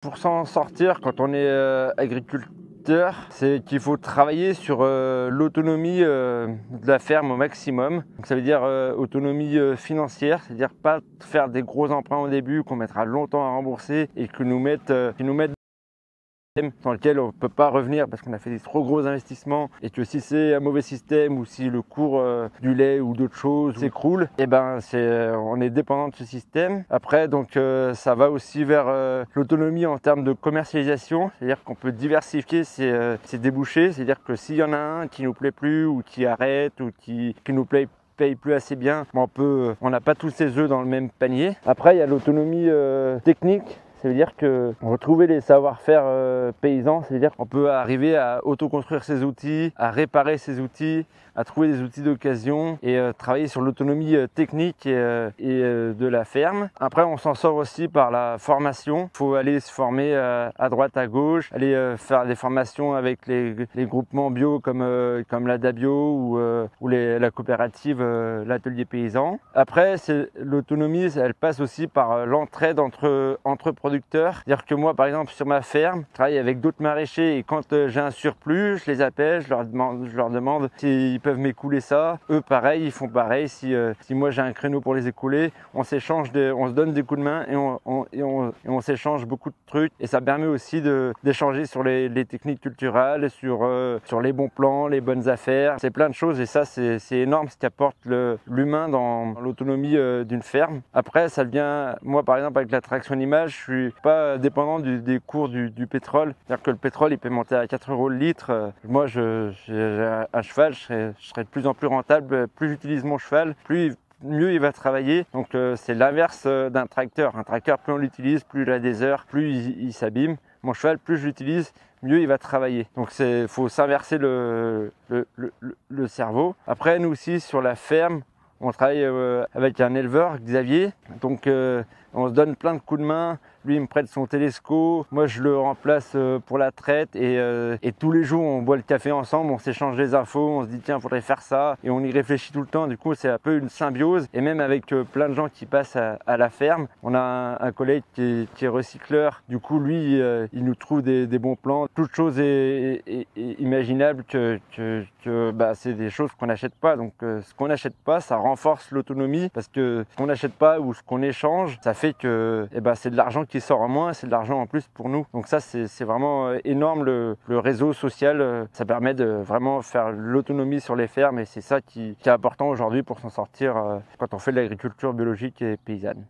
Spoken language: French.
Pour s'en sortir, quand on est agriculteur, c'est qu'il faut travailler sur l'autonomie de la ferme au maximum. Donc ça veut dire autonomie financière, c'est-à-dire pas faire des gros emprunts au début qu'on mettra longtemps à rembourser et qui nous mettent dans lequel on ne peut pas revenir parce qu'on a fait des trop gros investissements et que si c'est un mauvais système ou si le cours du lait ou d'autres choses s'écroule, et ben on est dépendant de ce système. Après donc ça va aussi vers l'autonomie en termes de commercialisation, c'est-à-dire qu'on peut diversifier ses débouchés, c'est-à-dire que s'il y en a un qui nous plaît plus ou qui arrête ou qui nous paye plus assez bien, on n'a pas tous ses œufs dans le même panier. Après il y a l'autonomie technique. Ça veut dire qu'on retrouver les savoir-faire paysans, c'est-à-dire qu'on peut arriver à autoconstruire ses outils, à réparer ses outils, à trouver des outils d'occasion et travailler sur l'autonomie technique et de la ferme. Après, on s'en sort aussi par la formation. Il faut aller se former à droite, à gauche, aller faire des formations avec les groupements bio comme la Dabio ou la coopérative, l'atelier paysan. Après, l'autonomie, elle passe aussi par l'entraide entre producteurs. C'est-à-dire que moi, par exemple, sur ma ferme, je travaille avec d'autres maraîchers et quand j'ai un surplus, je les appelle, je leur demande s'ils peuvent m'écouler ça. Eux, pareil, ils font pareil. Si moi j'ai un créneau pour les écouler, on se donne des coups de main et on s'échange beaucoup de trucs. Et ça permet aussi d'échanger sur les techniques culturelles, sur les bons plans, les bonnes affaires. C'est plein de choses et ça, c'est énorme ce qu'apporte l'humain dans l'autonomie d'une ferme. Après, ça devient, moi par exemple, avec la traction animale, je suis pas dépendant des cours du pétrole. C'est-à-dire que le pétrole, il peut monter à 4 € le litre. Moi, j'ai un cheval, je serai de plus en plus rentable. Plus j'utilise mon cheval, mieux il va travailler. Donc c'est l'inverse d'un tracteur. Un tracteur, plus on l'utilise, plus il a des heures, plus il s'abîme. Mon cheval, plus je l'utilise, mieux il va travailler. Donc il faut s'inverser le cerveau. Après, nous aussi, sur la ferme, on travaille avec un éleveur, Xavier. Donc on se donne plein de coups de main. Lui, il me prête son télescope. Moi, je le remplace pour la traite. Et tous les jours, on boit le café ensemble, on s'échange des infos, on se dit tiens, il faudrait faire ça. Et on y réfléchit tout le temps. Du coup, c'est un peu une symbiose. Et même avec plein de gens qui passent à la ferme. On a un collègue qui est recycleur. Du coup, lui, il nous trouve des bons plans. Toute chose est imaginable que c'est des choses qu'on n'achète pas. Donc, ce qu'on n'achète pas, ça renforce l'autonomie. Parce que ce qu'on n'achète pas ou ce qu'on échange, ça fait que c'est de l'argent qui sort en moins, c'est de l'argent en plus pour nous. Donc ça, c'est vraiment énorme le réseau social. Ça permet de vraiment faire l'autonomie sur les fermes et c'est ça qui est important aujourd'hui pour s'en sortir quand on fait de l'agriculture biologique et paysanne.